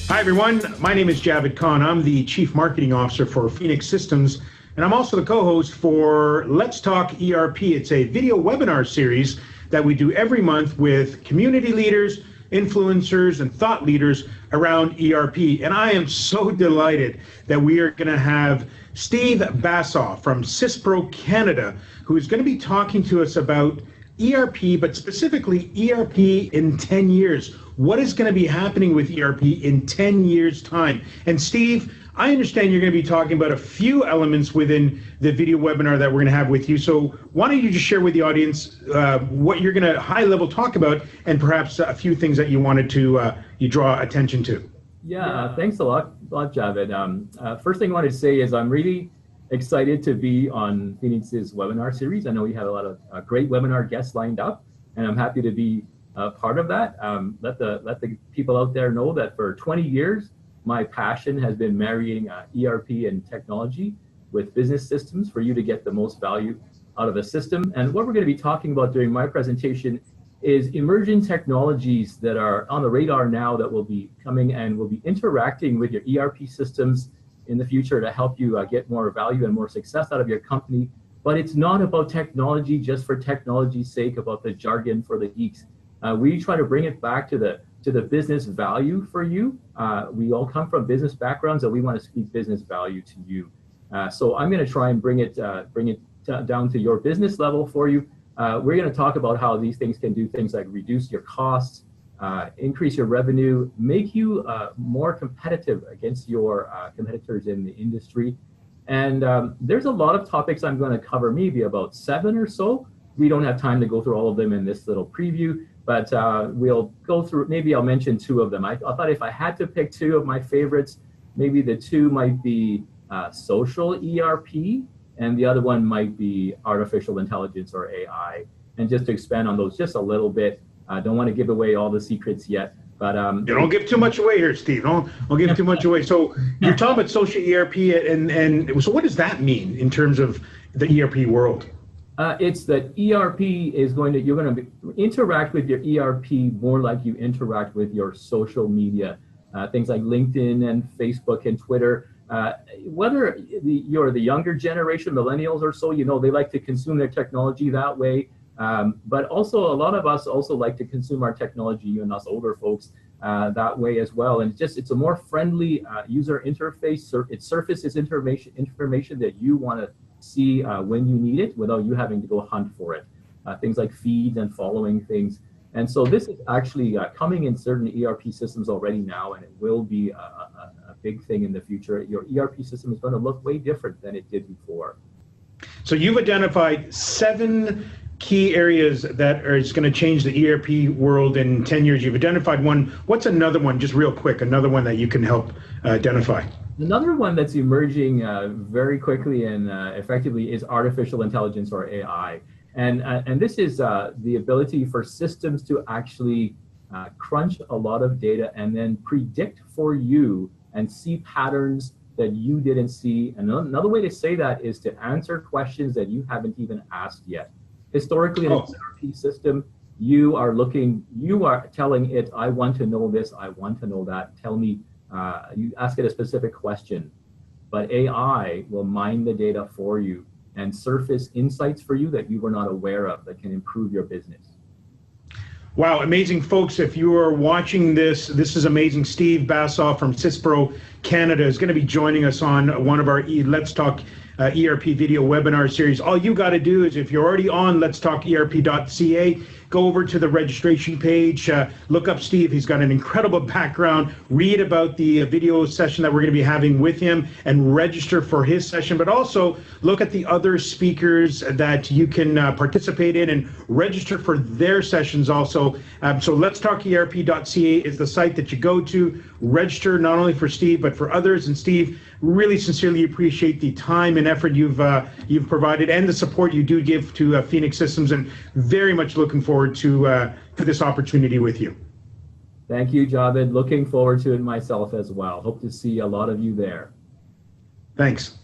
Hi, everyone. My name is Javed Khan. I'm the Chief Marketing Officer for Phoenix Systems, and I'm also the co-host for Let's Talk ERP. It's a video webinar series that we do every month with community leaders, influencers, and thought leaders around ERP. And I am so delighted that we are going to have Steve Bassoff from CISPRO Canada, who is going to be talking to us about ERP, but specifically ERP in 10 years. What is going to be happening with ERP in 10 years' time? And Steve, I understand you're going to be talking about a few elements within the video webinar that we're going to have with you. So why don't you just share with the audience what you're going to high level talk about, and perhaps a few things that you wanted to you draw attention to. Yeah, thanks a lot, Javed. First thing I wanted to say is I'm really excited to be on Phoenix's webinar series. I know we have a lot of great webinar guests lined up, and I'm happy to be part of that. Let the people out there know that for 20 years, my passion has been marrying ERP and technology with business systems for you to get the most value out of a system. And what we're going to be talking about during my presentation is emerging technologies that are on the radar now that will be coming and will be interacting with your ERP systems in the future to help you get more value and more success out of your company. But it's not about technology just for technology's sake, about the jargon for the geeks. We try to bring it back to the business value for you. We all come from business backgrounds, and we want to speak business value to you. So I'm going to try and bring it down to your business level for you. We're going to talk about how these things can do things like reduce your costs, increase your revenue, make you more competitive against your competitors in the industry. And there's a lot of topics I'm going to cover, maybe about 7 or so. We don't have time to go through all of them in this little preview, but we'll go through, maybe I'll mention 2 of them. I thought if I had to pick 2 of my favorites, maybe the 2 might be social ERP, and the other one might be artificial intelligence or AI. And just to expand on those just a little bit, I don't want to give away all the secrets yet, but don't give too much away here, Steve. Don't give too much away. So you're talking about social ERP, and so what does that mean in terms of the ERP world? It's that ERP is you're going to interact with your ERP more like you interact with your social media, things like LinkedIn and Facebook and Twitter. Whether you're the younger generation, millennials or so, they like to consume their technology that way. But also a lot of us also like to consume our technology, even us older folks, that way as well. And it's a more friendly user interface. It surfaces information that you want to see when you need it without you having to go hunt for it. Things like feeds and following things. And so this is actually coming in certain ERP systems already now, and it will be a big thing in the future. Your ERP system is going to look way different than it did before. So you've identified 7 key areas that is going to change the ERP world in 10 years. You've identified one. What's another one, just real quick, another one that you can help identify? Another one that's emerging very quickly and effectively is artificial intelligence or AI. And this is the ability for systems to actually crunch a lot of data and then predict for you and see patterns that you didn't see. And another way to say that is to answer questions that you haven't even asked yet. Historically, in an ERP system, you are telling it, I want to know this, I want to know that, tell me, you ask it a specific question. But AI will mine the data for you and surface insights for you that you were not aware of that can improve your business. Wow, amazing, folks. If you are watching this is amazing. Steve Bassoff from CISPRO Canada is going to be joining us on one of our Let's Talk ERP video webinar series. All you got to do is, if you're already on letstalkerp.ca, go over to the registration page, look up Steve. He's got an incredible background. Read about the video session that we're going to be having with him and register for his session, but also look at the other speakers that you can participate in and register for their sessions also. So letstalkerp.ca is the site that you go to, register not only for Steve, but for others. And Steve, really sincerely appreciate the time and effort you've provided and the support you do give to Phoenix Systems, and very much looking forward to this opportunity with you. Thank you, Javed. Looking forward to it myself as well. Hope to see a lot of you there. Thanks.